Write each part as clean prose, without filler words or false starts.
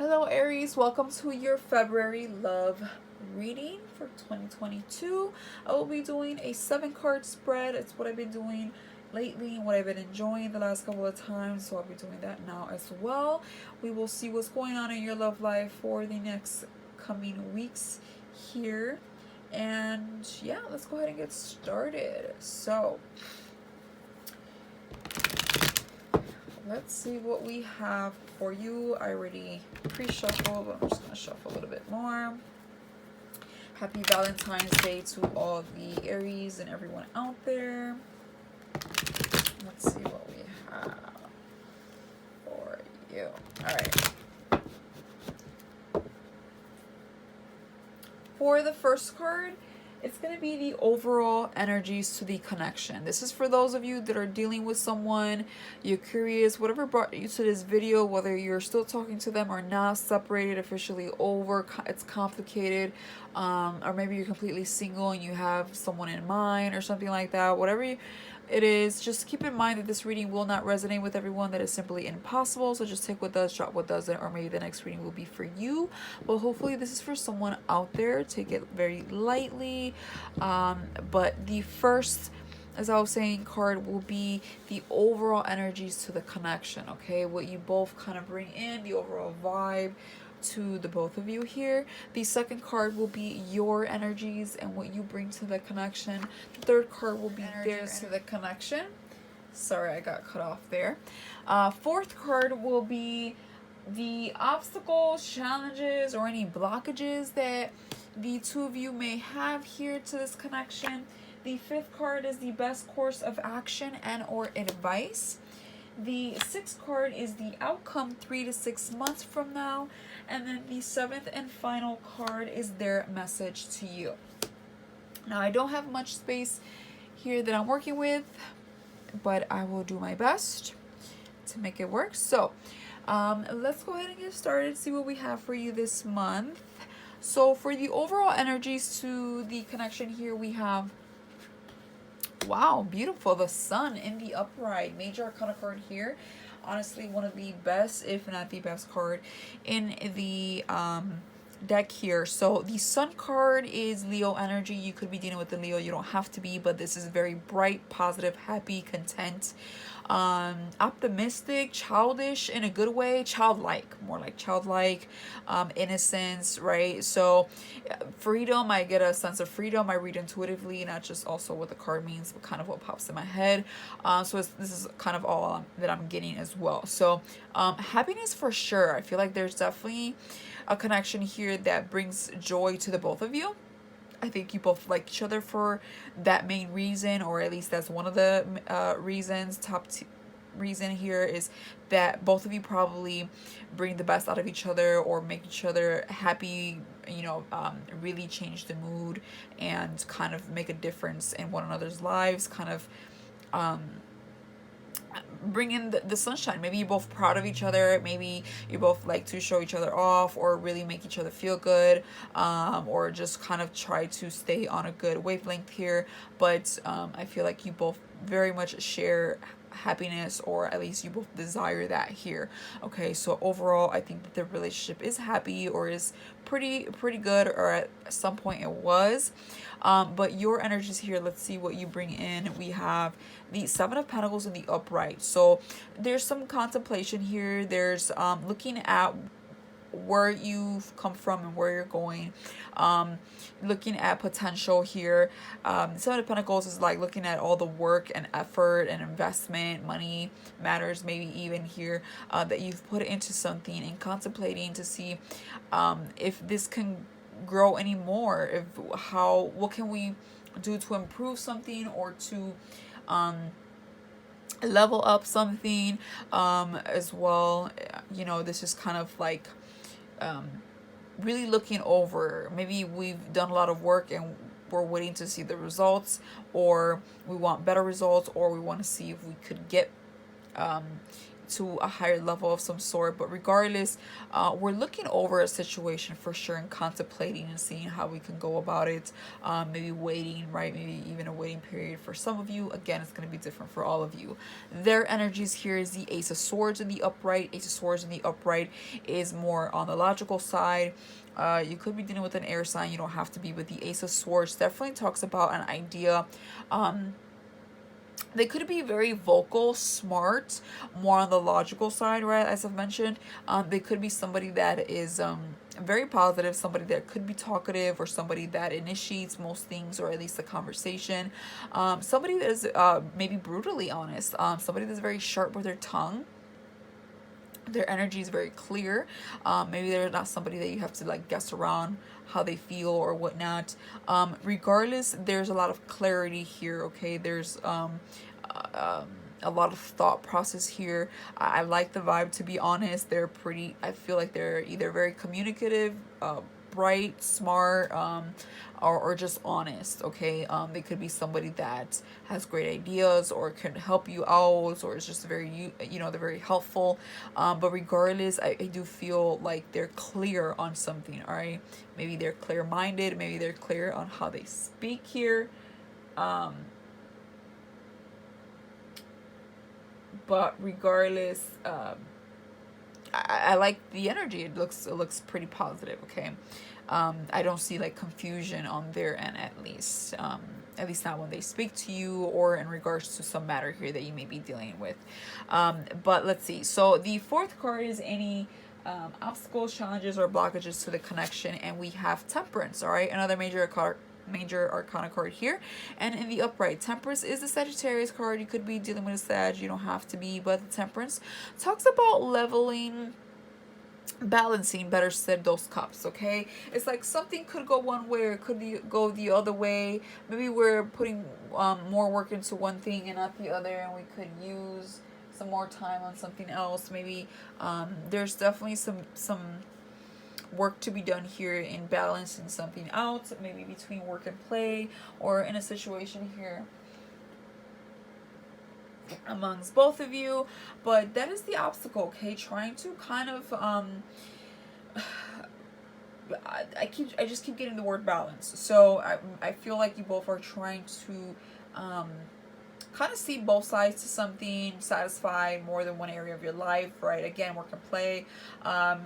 Hello Aries, welcome to your February love reading for 2022. I will be doing a 7 card spread. It's what I've been doing lately and what I've been enjoying the last couple of times, so I'll be doing that now as well. We will see what's going on in your love life for the next coming weeks here. And yeah, let's go ahead and get started. So let's see what we have for you. I already pre-shuffled, but I'm just going to shuffle a little bit more. Happy Valentine's Day to all the Aries and everyone out there. Let's see what we have for you. All right. For the first card, it's going to be the overall energies to the connection. This is for those of you that are dealing with someone, you're curious, whatever brought you to this video, whether you're still talking to them or not, separated, officially over, it's complicated, or maybe you're completely single and you have someone in mind or something like that. Whatever it is, just keep in mind that this reading will not resonate with everyone. That is simply impossible. So just take what does, drop what doesn't, or maybe the next reading will be for you. But hopefully this is for someone out there. Take it very lightly. But the first, as I was saying, card will be the overall energies to the connection. Okay, what you both kind of bring in, the overall vibe to the both of you here. The second card will be your energies and what you bring to the connection. The third card will be theirs to the connection. Sorry, I got cut off there. Fourth card will be the obstacles, challenges, or any blockages that the two of you may have here to this connection. The fifth card is the best course of action and or advice. The sixth card is the outcome 3 to 6 months from now. And then the seventh and final card is their message to you. Now, I don't have much space here that I'm working with, but I will do my best to make it work. So let's go ahead and get started, see what we have for you this month. So for the overall energies to the connection here, we have, wow, beautiful, the Sun in the upright, major arcana card here. Honestly, one of the best, if not the best card in the deck here. So the Sun card is Leo energy. You could be dealing with the Leo, you don't have to be, but this is very bright, positive, happy, content, optimistic, childish in a good way, childlike, more like childlike, innocence, right? So freedom, I get a sense of freedom. I read intuitively, not just also what the card means, but kind of what pops in my head. So this is kind of all that I'm getting as well. So happiness for sure. I feel like there's definitely a connection here that brings joy to the both of you. I think you both like each other for that main reason, or at least that's one of the reasons. Reason here is that both of you probably bring the best out of each other or make each other happy, you know, really change the mood and kind of make a difference in one another's lives, kind of bring in the sunshine. Maybe you're both proud of each other, maybe you both like to show each other off or really make each other feel good, or just kind of try to stay on a good wavelength here. But I feel like you both very much share happiness, or at least you both desire that here. Okay, so overall I think that the relationship is happy, or is pretty good, or at some point it was. But your energies here, let's see what you bring in. We have the Seven of Pentacles in the upright. So there's some contemplation here. There's looking at where you've come from and where you're going, looking at potential here. Seven of Pentacles is like looking at all the work and effort and investment, money matters, maybe even here, that you've put into something, and contemplating to see if this can grow anymore, what can we do to improve something, or to level up something as well. You know, this is kind of like really looking over, maybe we've done a lot of work and we're waiting to see the results, or we want better results, or we want to see if we could get to a higher level of some sort. But regardless, we're looking over a situation for sure and contemplating and seeing how we can go about it. Maybe waiting, right? Maybe even a waiting period for some of you. Again, it's going to be different for all of you. Their energies here is the Ace of Swords in the upright. Ace of Swords in the upright is more on the logical side. You could be dealing with an air sign. You don't have to be, but the Ace of Swords definitely talks about an idea. They could be very vocal, smart, more on the logical side, right? As I've mentioned, they could be somebody that is very positive, somebody that could be talkative, or somebody that initiates most things, or at least a conversation. Somebody that is maybe brutally honest, somebody that's very sharp with their tongue. Their energy is very clear. Maybe they're not somebody that you have to like guess around how they feel or whatnot. Regardless, there's a lot of clarity here. Okay, there's a lot of thought process here. I like the vibe, to be honest. They're pretty. I feel like they're either very communicative, bright, smart, or just honest. Okay, they could be somebody that has great ideas or can help you out, or is just very they're very helpful. But regardless, I do feel like they're clear on something. All right, maybe they're clear minded, maybe they're clear on how they speak here. But regardless, I like the energy. It looks pretty positive. Okay, I don't see like confusion on their end, at least. At least not when they speak to you or in regards to some matter here that you may be dealing with. But let's see. So the fourth card is any obstacles, challenges, or blockages to the connection, and we have Temperance. All right, another major arcana card here. And in the upright, Temperance is the Sagittarius card. You could be dealing with a Sag, you don't have to be, but the Temperance talks about leveling, balancing, better said, those cups. Okay, it's like something could go one way or could go the other way. Maybe we're putting more work into one thing and not the other, and we could use some more time on something else. Maybe there's definitely some work to be done here in balancing something out, maybe between work and play, or in a situation here amongst both of you. But that is the obstacle. Okay, trying to kind of I just keep getting the word balance. So I feel like you both are trying to kind of see both sides to something, satisfy more than one area of your life, right? Again, work and play.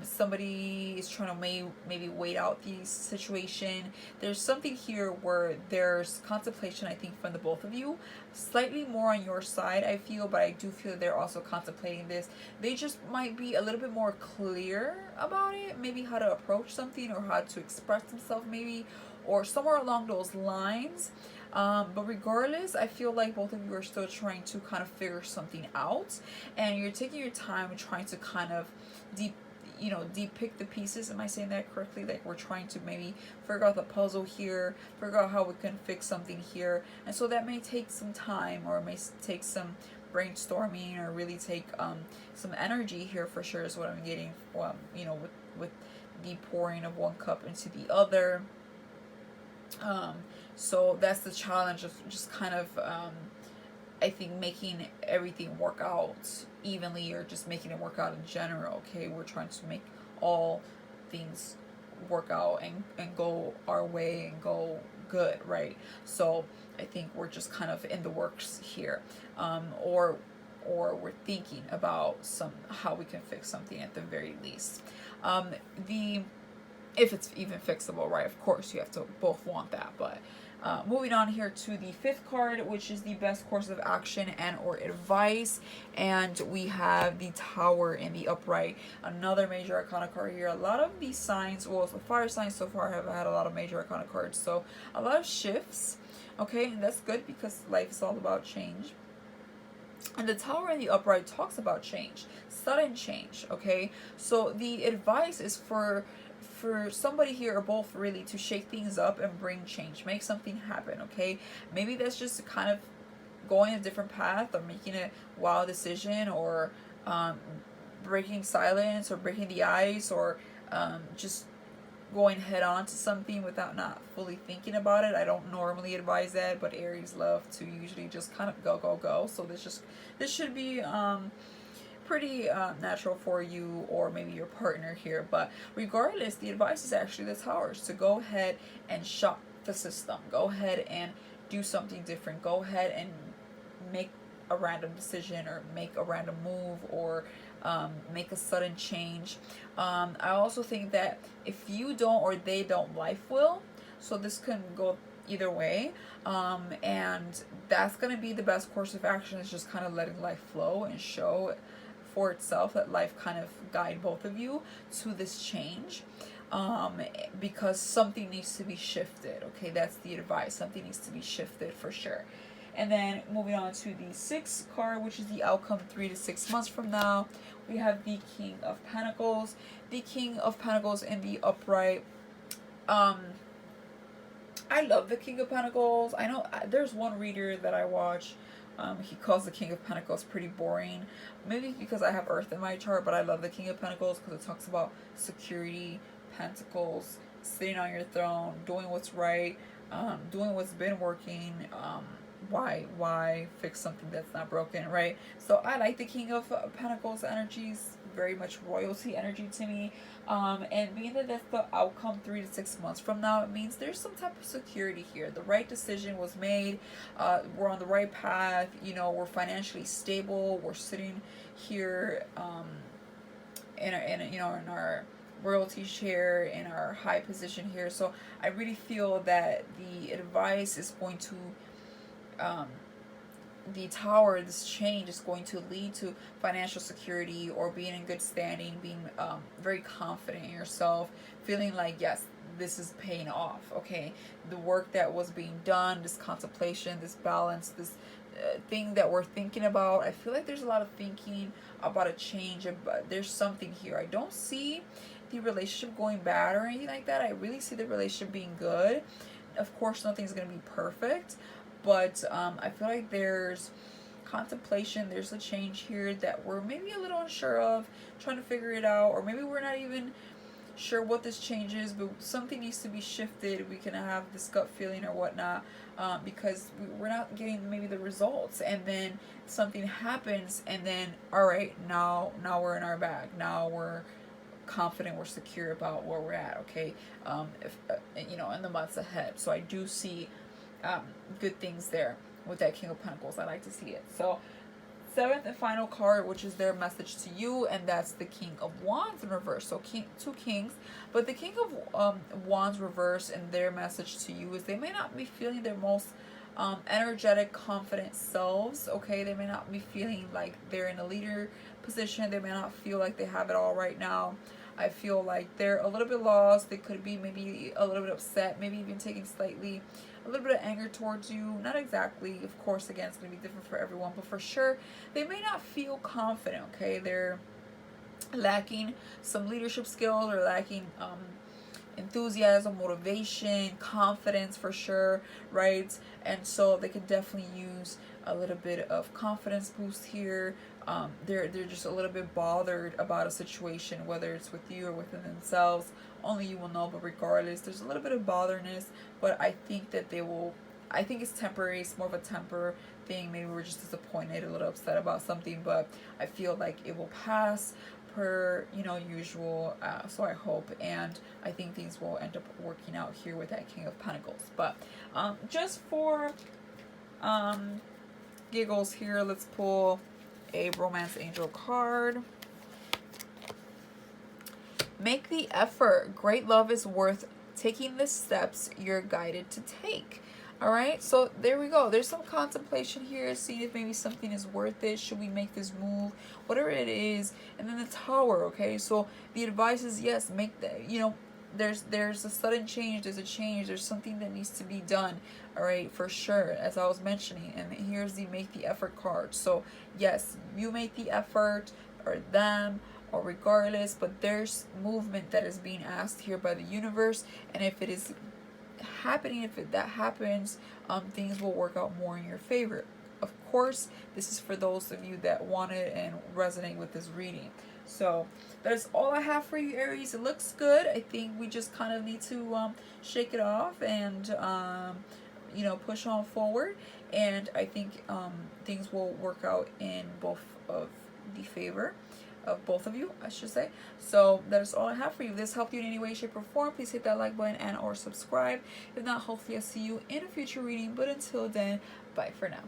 Somebody is trying to maybe wait out the situation. There's something here where there's contemplation, I think, from the both of you. Slightly more on your side, I feel, but I do feel that they're also contemplating this. They just might be a little bit more clear about it, maybe how to approach something or how to express themselves, maybe, or somewhere along those lines. But regardless, I feel like both of you are still trying to kind of figure something out, and you're taking your time trying to kind of deep pick the pieces. Am I saying that correctly? Like, we're trying to maybe figure out the puzzle here, figure out how we can fix something here, and so that may take some time, or it may take some brainstorming, or really take some energy here for sure, is what I'm getting. With the pouring of one cup into the other. So that's the challenge of just kind of, I think, making everything work out evenly, or just making it work out in general. Okay, we're trying to make all things work out and go our way and go good, right? So I think we're just kind of in the works here, or we're thinking about how we can fix something at the very least. If it's even fixable, right? Of course, you have to both want that. But moving on here to the fifth card, which is the best course of action and or advice. And we have the Tower in the upright. Another major arcana card here. A lot of these signs, well, the fire signs so far have had a lot of major arcana cards. So a lot of shifts. Okay, and that's good because life is all about change. And the Tower in the upright talks about change, sudden change. Okay, so the advice is for somebody here, or both really, to shake things up and bring change, make something happen. Okay, maybe that's just kind of going a different path, or making a wild decision, or breaking silence, or breaking the ice, or just going head on to something without not fully thinking about it. I don't normally advise that, but Aries love to usually just kind of go. So this should be pretty natural for you or maybe your partner here. But regardless, the advice is actually the Towers to go ahead and shock the system. Go ahead and do something different. Go ahead and make a random decision or make a random move or make a sudden change. I also think that if you don't or they don't, life will. So this can go either way. And that's going to be the best course of action, is just kind of letting life flow and show for itself, that life kind of guide both of you to this change. Because something needs to be shifted. Okay, that's the advice. Something needs to be shifted for sure. And then moving on to the sixth card, which is the outcome 3 to 6 months from now, we have the King of Pentacles. The King of Pentacles in the upright. I love the King of Pentacles. I know there's one reader that I watch. He calls the King of Pentacles pretty boring. Maybe because I have Earth in my chart, but I love the King of Pentacles because it talks about security, pentacles, sitting on your throne, doing what's right, doing what's been working. Why fix something that's not broken, right? So I like the King of Pentacles energies, very much royalty energy to me. And being that that's the outcome 3 to 6 months from now, it means there's some type of security here. The right decision was made. We're on the right path. You know, we're financially stable. We're sitting here in our royalty share, in our high position here. So I really feel that the advice is going to the Tower, this change is going to lead to financial security or being in good standing, being very confident in yourself, feeling like, yes, this is paying off. Okay, the work that was being done, this contemplation, this balance, this thing that we're thinking about, I feel like there's a lot of thinking about a change. But there's something here. I don't see the relationship going bad or anything like that. I really see the relationship being good. Of course, nothing's going to be perfect, but I feel like there's contemplation, there's a change here that we're maybe a little unsure of, trying to figure it out, or maybe we're not even sure what this change is, but something needs to be shifted. We can have this gut feeling or whatnot, because we're not getting maybe the results, and then something happens, and then all right, now we're in our bag. Now we're confident, we're secure about where we're at. Okay, if in the months ahead. So I do see good things there with that King of Pentacles. I like to see it. So seventh and final card, which is their message to you, and that's the King of Wands in reverse. So two kings, but the King of Wands reverse, and their message to you is they may not be feeling their most energetic, confident selves. Okay, they may not be feeling like they're in a leader position. They may not feel like they have it all right now. I feel like they're a little bit lost. They could be maybe a little bit upset, maybe even taking slightly a little bit of anger towards you. Not exactly, of course, again, it's going to be different for everyone, but for sure, they may not feel confident. Okay, they're lacking some leadership skills, or lacking enthusiasm, motivation, confidence for sure, right? And so they could definitely use a little bit of confidence boost here. They're just a little bit bothered about a situation, whether it's with you or within themselves. Only you will know, but regardless, there's a little bit of botherness, but I think that I think it's temporary. It's more of a temper thing. Maybe we're just disappointed, a little upset about something, but I feel like it will pass per usual. So I hope, and I think things will end up working out here with that King of Pentacles. But just for giggles here, let's pull a romance angel card. Make the effort. Great love is worth taking the steps you're guided to take. All right, so there we go. There's some contemplation here, seeing if maybe something is worth it. Should we make this move? Whatever it is. And then the Tower, okay? So the advice is, yes, make the, there's a sudden change, there's a change, there's something that needs to be done, all right, for sure, as I was mentioning. And here's the make the effort card. So yes, you make the effort, or them, or regardless, but there's movement that is being asked here by the universe, and if it is happening, if that happens, things will work out more in your favor. Of course, this is for those of you that want it and resonate with this reading. So that is all I have for you, Aries. It looks good. I think we just kind of need to shake it off and push on forward, and I think things will work out in both of the favor of both of you, I should say. So that is all I have for you. If this helped you in any way, shape, or form, please hit that like button and or subscribe. If not, hopefully I'll see you in a future reading. But until then, bye for now.